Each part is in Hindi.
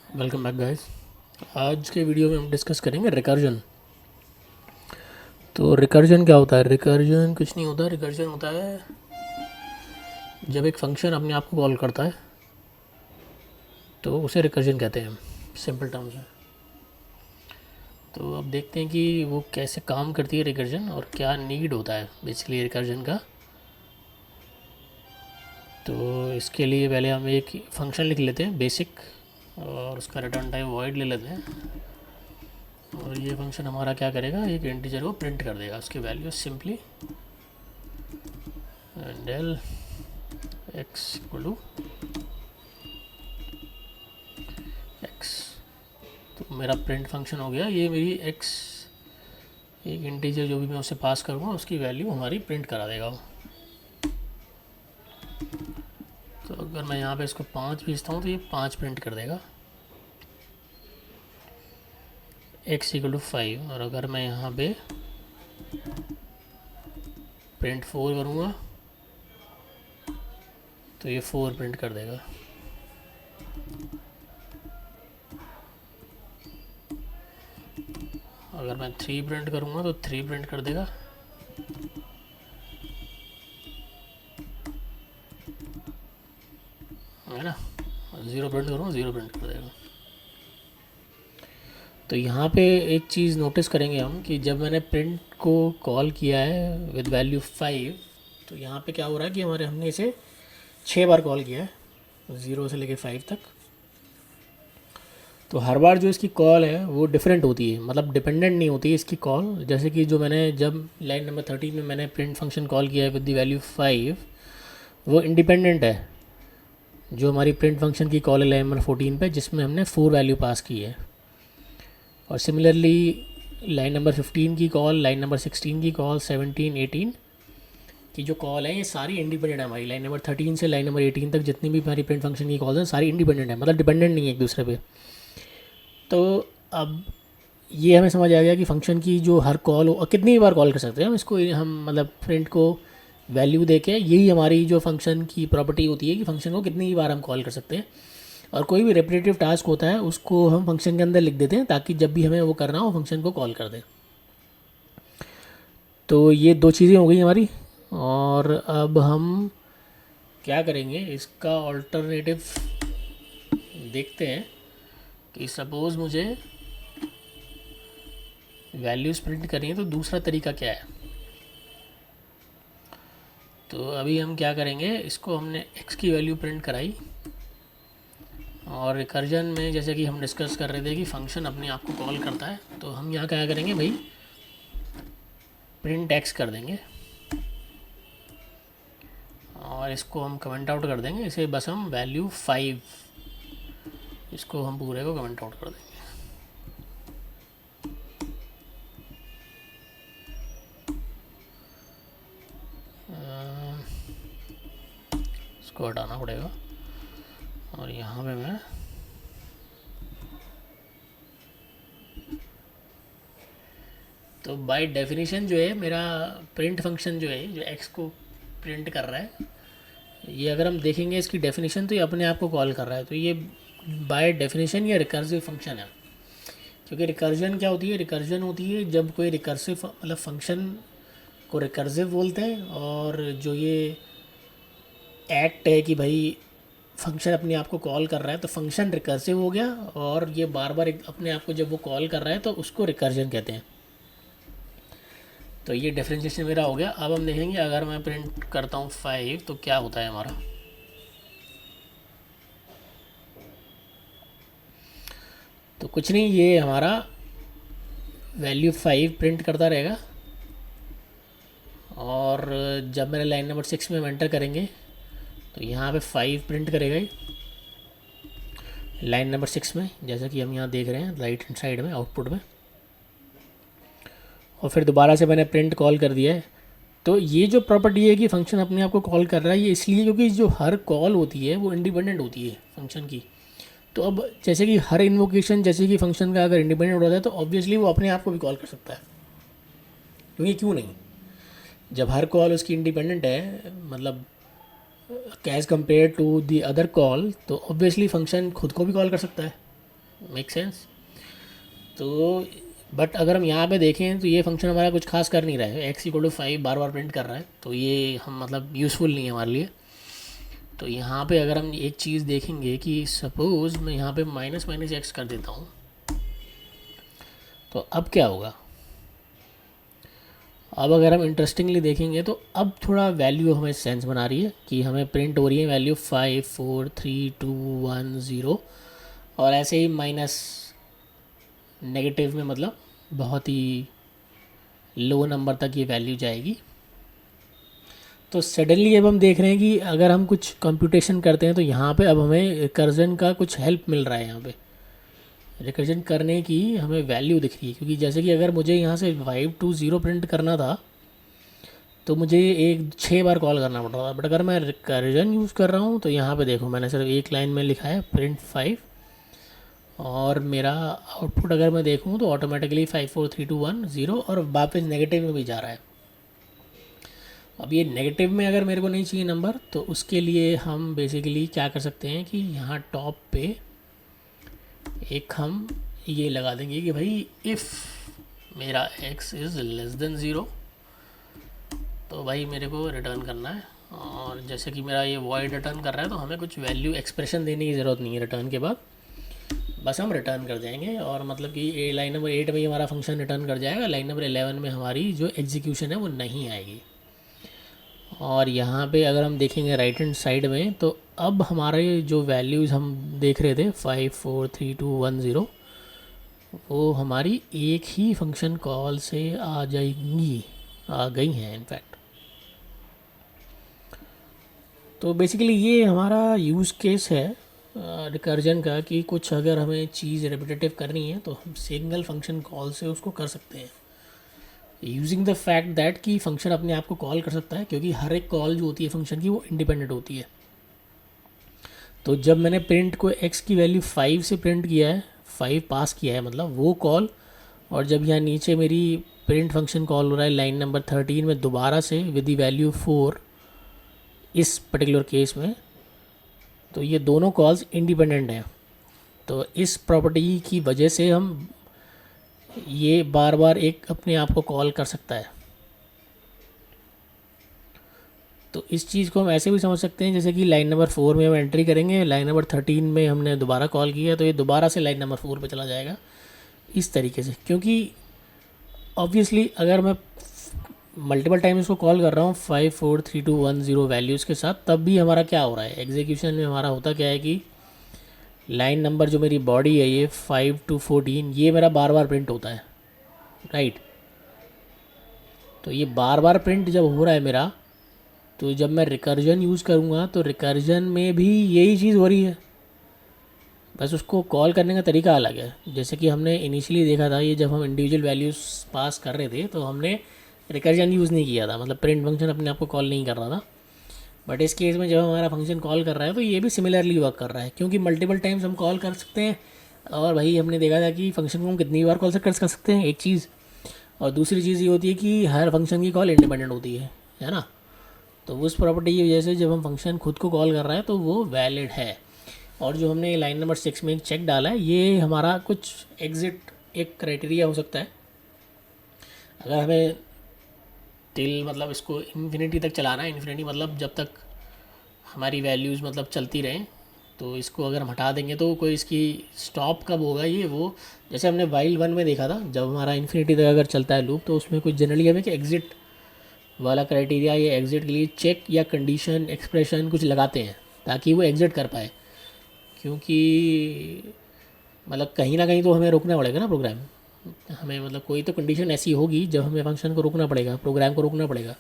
Welcome back guys. आज के वीडियो में हम डिस्कस करेंगे रिकर्जन। तो रिकर्जन क्या होता है? रिकर्जन कुछ नहीं होता। रिकर्जन होता है जब एक फंक्शन अपने आप को कॉल करता है तो उसे रिकर्जन कहते हैं, सिंपल टर्म्स में। तो अब देखते हैं कि वो कैसे काम करती है रिकर्जन और क्या नीड होता है बेसिकली रिकर्जन का। तो इसके लिए पहले हम एक फंक्शन लिख लेते हैं बेसिक, और उसका रिटर्न टाइप वॉइड ले लेते हैं। और ये फंक्शन हमारा क्या करेगा, एक इंटीजर को प्रिंट कर देगा, उसकी value simply del x equal to x. तो मेरा प्रिंट फंक्शन हो गया। ये मेरी एक्स एक इंटीजर जो भी मैं उसे पास करूँगा उसकी वैल्यू हमारी प्रिंट करा देगा वो। तो अगर मैं यहाँ पे इसको 5 भेजता हूँ तो ये 5 प्रिंट कर देगा, एक्स इक्वल टू 5। और अगर मैं यहाँ पे प्रिंट 4 करूँगा तो ये 4 प्रिंट कर देगा। अगर मैं 3 प्रिंट करूँगा तो 3 प्रिंट कर देगा। है ना। 0 प्रिंट करूँगा 0 प्रिंट कर देगा। तो यहाँ पे एक चीज़ नोटिस करेंगे हम कि जब मैंने प्रिंट को कॉल किया है विद वैल्यू 5, तो यहाँ पे क्या हो रहा है कि हमने इसे 6 बार कॉल किया है 0 से लेके 5 तक। तो हर बार जो इसकी कॉल है वो डिफरेंट होती है, मतलब डिपेंडेंट नहीं होती है इसकी कॉल। जैसे कि जो मैंने जब लाइन नंबर 13 में मैंने प्रिंट फंक्शन कॉल किया है विद द वैल्यू 5, वो इंडिपेंडेंट है जो हमारी प्रिंट फंक्शन की कॉल है लाइन नंबर 14 पे, जिसमें हमने 4 वैल्यू पास की है। और सिमिलरली लाइन नंबर 15 की कॉल, लाइन नंबर 16 की कॉल, 17, 18 की जो कॉल है ये सारी इंडिपेंडेंट है हमारी। लाइन नंबर 13 से लाइन नंबर 18 तक जितनी भी हमारी प्रिंट फंक्शन की कॉल है सारी इंडिपेंडेंट है, मतलब डिपेंडेंट नहीं है एक दूसरे पे। तो अब ये हमें समझ आ गया कि फंक्शन की जो हर कॉल हो, कितनी बार कॉल कर सकते हैं हम इसको, हम मतलब प्रिंट को वैल्यू देके, यही हमारी जो फंक्शन की प्रॉपर्टी होती है कि फंक्शन को कितनी बार हम कॉल कर सकते हैं। और कोई भी रेपिटेटिव टास्क होता है उसको हम फंक्शन के अंदर लिख देते हैं ताकि जब भी हमें वो करना हो फंक्शन को कॉल कर दें। तो ये दो चीज़ें हो गई हमारी। और अब हम क्या करेंगे, इसका ऑल्टरनेटिव देखते हैं कि सपोज़ मुझे वैल्यूज़ प्रिंट करनी है तो दूसरा तरीका क्या है। तो अभी हम क्या करेंगे, इसको हमने x की वैल्यू प्रिंट कराई, और रिकर्जन में जैसे कि हम डिस्कस कर रहे थे कि फंक्शन अपने आप को कॉल करता है, तो हम यहाँ क्या करेंगे भाई, प्रिंट x कर देंगे और इसको हम कमेंट आउट कर देंगे। इसे बस हम वैल्यू 5, इसको हम पूरे को कमेंट आउट कर देंगे। इसको हटाना पड़ेगा और यहाँ पे मैं तो बाय डेफिनेशन जो है मेरा प्रिंट फंक्शन जो है जो x को प्रिंट कर रहा है, ये अगर हम देखेंगे इसकी डेफिनेशन तो ये अपने आप को कॉल कर रहा है। तो ये बाय डेफिनेशन ये रिकर्सिव फंक्शन है। क्योंकि रिकर्जन क्या होती है, रिकर्जन होती है जब कोई रिकर्सिव मतलब फंक्शन को रिकर्सिव बोलते हैं, और जो ये एक्ट है कि भाई फंक्शन अपने आप को कॉल कर रहा है तो फंक्शन रिकर्सिव हो गया, और ये बार बार अपने आप को जब वो कॉल कर रहा है तो उसको रिकर्जन कहते हैं। तो ये डिफरेंशिएशन मेरा हो गया। अब हम देखेंगे अगर मैं प्रिंट करता हूँ 5 तो क्या होता है हमारा। तो कुछ नहीं, ये हमारा वैल्यू 5 प्रिंट करता रहेगा, और जब मेरे लाइन नंबर 6 में हम एंटर करेंगे तो यहाँ पे 5 प्रिंट करेगा ही लाइन नंबर 6 में, जैसा कि हम यहाँ देख रहे हैं राइट हैंड साइड में आउटपुट में। और फिर दोबारा से मैंने प्रिंट कॉल कर दिया है। तो ये जो प्रॉपर्टी है कि फंक्शन अपने आप को कॉल कर रहा है, ये इसलिए क्योंकि जो हर कॉल होती है वो इंडिपेंडेंट होती है फंक्शन की। तो अब जैसे कि हर इन्वोकेशन जैसे कि फंक्शन का अगर इंडिपेंडेंट होता है तो ऑब्वियसली वो अपने आप को भी कॉल कर सकता है, क्योंकि क्यों नहीं, जब हर कॉल उसकी इंडिपेंडेंट है मतलब as compare to the other call, तो ऑब्वियसली फंक्शन खुद को भी कॉल कर सकता है। Make sense. तो बट अगर हम यहाँ पे देखें तो ये फंक्शन हमारा कुछ खास कर नहीं रहा है, एक्स इक्वल टू 5 बार बार प्रिंट कर रहा है, तो ये हम मतलब यूज़फुल नहीं है हमारे लिए। तो यहाँ पे अगर हम एक चीज़ देखेंगे कि सपोज़ मैं यहाँ पे माइनस माइनस एक्स कर देता हूँ, तो अब क्या होगा। अब अगर हम इंटरेस्टिंगली देखेंगे तो अब थोड़ा वैल्यू हमें सेंस बना रही है कि हमें प्रिंट हो रही है वैल्यू 5 4 3 2 1 0, और ऐसे ही माइनस नेगेटिव में मतलब बहुत ही लो नंबर तक ये वैल्यू जाएगी। तो सडनली अब हम देख रहे हैं कि अगर हम कुछ कंप्यूटेशन करते हैं तो यहाँ पे अब हमें रिकर्जन का कुछ हेल्प मिल रहा है। यहाँ पे रिकर्जन करने की हमें वैल्यू दिख रही है, क्योंकि जैसे कि अगर मुझे यहाँ से 520 प्रिंट करना था तो मुझे एक 6 बार कॉल करना पड़ रहा था, बट अगर मैं रिकर्जन यूज़ कर रहा हूँ तो यहाँ पे देखो मैंने सिर्फ एक लाइन में लिखा है प्रिंट 5, और मेरा आउटपुट अगर मैं देखूँ तो ऑटोमेटिकली 5 4 3 2 1 0 और वापस नेगेटिव में भी जा रहा है। अब ये नेगेटिव में अगर मेरे को नहीं चाहिए नंबर, तो उसके लिए हम बेसिकली क्या कर सकते हैं कि यहाँ टॉप पे एक हम ये लगा देंगे कि भाई इफ़ मेरा x इज़ लेस देन 0, तो भाई मेरे को रिटर्न करना है। और जैसे कि मेरा ये वॉइड रिटर्न कर रहा है तो हमें कुछ वैल्यू एक्सप्रेशन देने की ज़रूरत नहीं है रिटर्न के बाद, बस हम रिटर्न कर जाएंगे। और मतलब कि लाइन नंबर 8 में ही हमारा फंक्शन रिटर्न कर जाएगा, लाइन नंबर 11 में हमारी जो एग्जीक्यूशन है वो नहीं आएगी। और यहाँ पे अगर हम देखेंगे राइट हैंड साइड में, तो अब हमारे जो वैल्यूज़ हम देख रहे थे 5 4 3 2 1 0, वो हमारी एक ही फंक्शन कॉल से आ जाएंगी, आ गई हैं इनफैक्ट। तो बेसिकली ये हमारा यूज़ केस है रिकर्जन का, कि कुछ अगर हमें चीज़ रेपिटेटिव करनी है तो हम सिंगल फंक्शन कॉल से उसको कर सकते हैं, यूजिंग द फैक्ट दैट कि फ़ंक्शन अपने आप को कॉल कर सकता है, क्योंकि हर एक कॉल जो होती है फंक्शन की वो इंडिपेंडेंट होती है। तो जब मैंने प्रिंट को x की वैल्यू 5 से प्रिंट किया है, 5 पास किया है मतलब वो कॉल, और जब यहाँ नीचे मेरी प्रिंट फंक्शन कॉल हो रहा है लाइन नंबर 13 में दोबारा से विद द वैल्यू 4 इस पर्टिकुलर केस में, तो ये दोनों कॉल्स इंडिपेंडेंट हैं। तो इस प्रॉपर्टी की वजह से हम ये बार बार एक अपने आप को कॉल कर सकता है। तो इस चीज़ को हम ऐसे भी समझ सकते हैं जैसे कि लाइन नंबर 4 में हम एंट्री करेंगे, लाइन नंबर 13 में हमने दोबारा कॉल किया तो ये दोबारा से लाइन नंबर 4 पे चला जाएगा इस तरीके से। क्योंकि ऑब्वियसली अगर मैं मल्टीपल टाइम इसको कॉल कर रहा हूँ 5 4 3 2 1 0 वैल्यूज़ के साथ, तब भी हमारा क्या हो रहा है एग्जीक्यूशन में, हमारा होता क्या है कि लाइन नंबर जो मेरी बॉडी है ये 5 to 14 ये मेरा बार बार प्रिंट होता है, राइट। तो ये बार बार प्रिंट जब हो रहा है मेरा, तो जब मैं रिकर्जन यूज़ करूँगा तो रिकर्जन में भी यही चीज़ हो रही है, बस उसको कॉल करने का तरीका अलग है। जैसे कि हमने इनिशियली देखा था, ये जब हम इंडिविजुअल वैल्यूज़ पास कर रहे थे तो हमने रिकर्जन यूज़ नहीं किया था, मतलब प्रिंट फंक्शन अपने आप को कॉल नहीं कर रहा था। बट इस केस में जब हमारा फंक्शन कॉल कर रहा है तो ये भी सिमिलरली वर्क कर रहा है, क्योंकि मल्टीपल टाइम्स हम कॉल कर सकते हैं। और भाई हमने देखा था कि फंक्शन को हम कितनी बार कॉल कर सकते हैं, एक चीज़। और दूसरी चीज़ ये होती है कि हर फंक्शन की कॉल इंडिपेंडेंट होती है ना। तो उस प्रॉपर्टी की वजह से जब हम फंक्शन खुद को कॉल कर रहा है तो वो वैलिड है। और जो हमने लाइन नंबर 6 में एक चेक डाला है, ये हमारा कुछ एग्ज़िट एक क्राइटेरिया हो सकता है। अगर हमें टिल मतलब इसको इन्फिनिटी तक चलाना है, इन्फिनिटी मतलब जब तक हमारी वैल्यूज़ मतलब चलती रहें, तो इसको अगर हम हटा देंगे तो कोई इसकी स्टॉप कब होगा ये वो, जैसे हमने वाइल 1 में देखा था, जब हमारा इन्फिनिटी तक अगर चलता है लूप तो उसमें कुछ जनरली हमें कि एग्ज़िट वाला क्राइटेरिया या एग्ज़िट के लिए चेक या कंडीशन एक्सप्रेशन कुछ लगाते हैं ताकि वो एग्ज़िट कर पाए। क्योंकि मतलब कहीं ना कहीं तो हमें रोकना पड़ेगा ना प्रोग्राम, हमें मतलब कोई तो कंडीशन ऐसी होगी जब हमें फंक्शन को रोकना पड़ेगा, प्रोग्राम को रोकना पड़ेगा।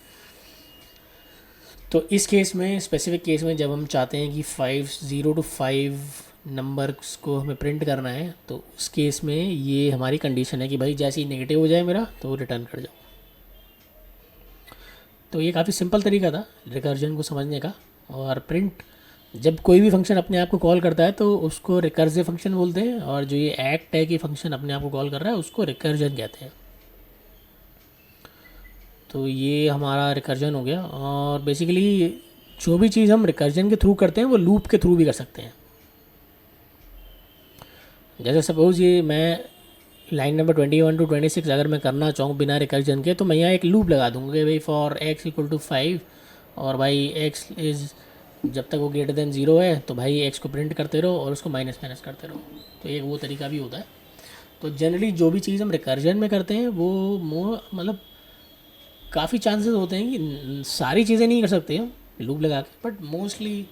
तो इस केस में, स्पेसिफिक केस में, जब हम चाहते हैं कि 0 to 5 नंबर्स को हमें प्रिंट करना है, तो उस केस में ये हमारी कंडीशन है कि भाई जैसे ही नेगेटिव हो जाए मेरा तो रिटर्न कर जाओ। तो ये काफ़ी सिंपल तरीका था रिकर्जन को समझने का। और प्रिंट जब कोई भी फंक्शन अपने आप को कॉल करता है तो उसको रिकर्सिव फंक्शन बोलते हैं, और जो ये एक्ट है कि फंक्शन अपने आप को कॉल कर रहा है उसको रिकर्जन कहते हैं। तो ये हमारा रिकर्जन हो गया। और बेसिकली जो भी चीज़ हम रिकर्जन के थ्रू करते हैं वो लूप के थ्रू भी कर सकते हैं। जैसे सपोज़ ये मैं लाइन नंबर 21 टू 26 अगर मैं करना चाहूँ बिना रिकर्जन के, तो मैं यहाँ एक लूप लगा दूँगा कि भाई फॉर x इक्वल टू 5, और भाई x इज़, जब तक वो ग्रेटर देन 0 है तो भाई x को प्रिंट करते रहो और उसको माइनस माइनस करते रहो। तो एक वो तरीका भी होता है। तो जनरली जो भी चीज़ हम रिकर्जन में करते हैं वो मतलब काफ़ी चांसेस होते हैं कि सारी चीज़ें नहीं कर सकते हम लूप लगा के, बट मोस्टली,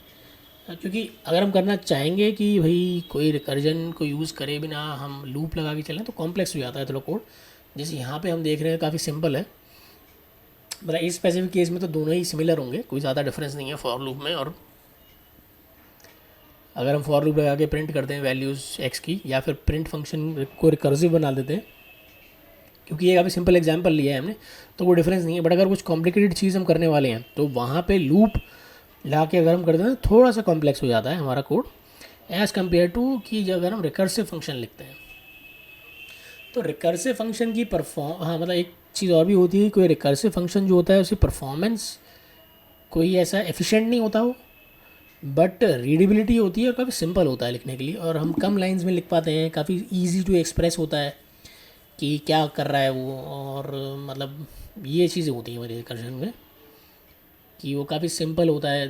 क्योंकि अगर हम करना चाहेंगे कि भाई कोई रिकर्जन को यूज़ करे बिना हम लूप लगा के चलें तो कॉम्प्लेक्स हो जाता है थोड़ा कोड। जैसे यहाँ पे हम देख रहे हैं काफ़ी सिंपल है, मतलब इस स्पेसिफिक केस में तो दोनों ही सिमिलर होंगे, कोई ज़्यादा डिफरेंस नहीं है फॉर लूप में। और अगर हम फॉर लूप लगा के प्रिंट करते हैं वैल्यूज़ एक्स की, या फिर प्रिंट फंक्शन को रिकर्सिव बना देते हैं, क्योंकि ये काफ़ी सिंपल एग्जांपल लिया है हमने, तो वो डिफरेंस नहीं है। बट अगर कुछ कॉम्प्लिकेटेड चीज़ हम करने वाले हैं तो वहाँ पे लूप ला के अगर हम करते हैं थोड़ा सा कॉम्प्लेक्स हो जाता है हमारा कोड एज़ कम्पेयर टू कि अगर हम रिकर्सिव फंक्शन लिखते हैं। तो रिकर्सिव फंक्शन की हाँ मतलब एक चीज़ और भी होती है, कोई रिकर्सिव फंक्शन जो होता है उसकी परफॉर्मेंस कोई ऐसा एफिशिएंट नहीं होता हो, बट रीडेबिलिटी होती है और काफ़ी सिंपल होता है लिखने के लिए, और हम कम लाइंस में लिख पाते हैं, काफ़ी इजी टू एक्सप्रेस होता है कि क्या कर रहा है वो। और मतलब ये चीज़ें होती हैं मेरे रिकर्जन में कि वो काफ़ी सिंपल होता है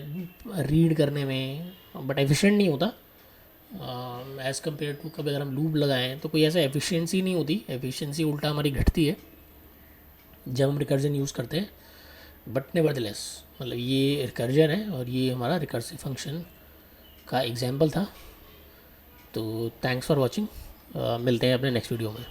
रीड करने में, बट एफिशिएंट नहीं होता एज़ कम्पेयर टू कभी अगर हम लूप लगाएं तो कोई ऐसा एफिशिएंसी नहीं होती, एफिशिएंसी उल्टा हमारी घटती है जब हम रिकर्जन यूज़ करते हैं। बट नेवरदलेस मतलब ये रिकर्जन है और ये हमारा रिकर्सिव फंक्शन का एग्जाम्पल था। तो थैंक्स फॉर वॉचिंग, मिलते हैं अपने नेक्स्ट वीडियो में।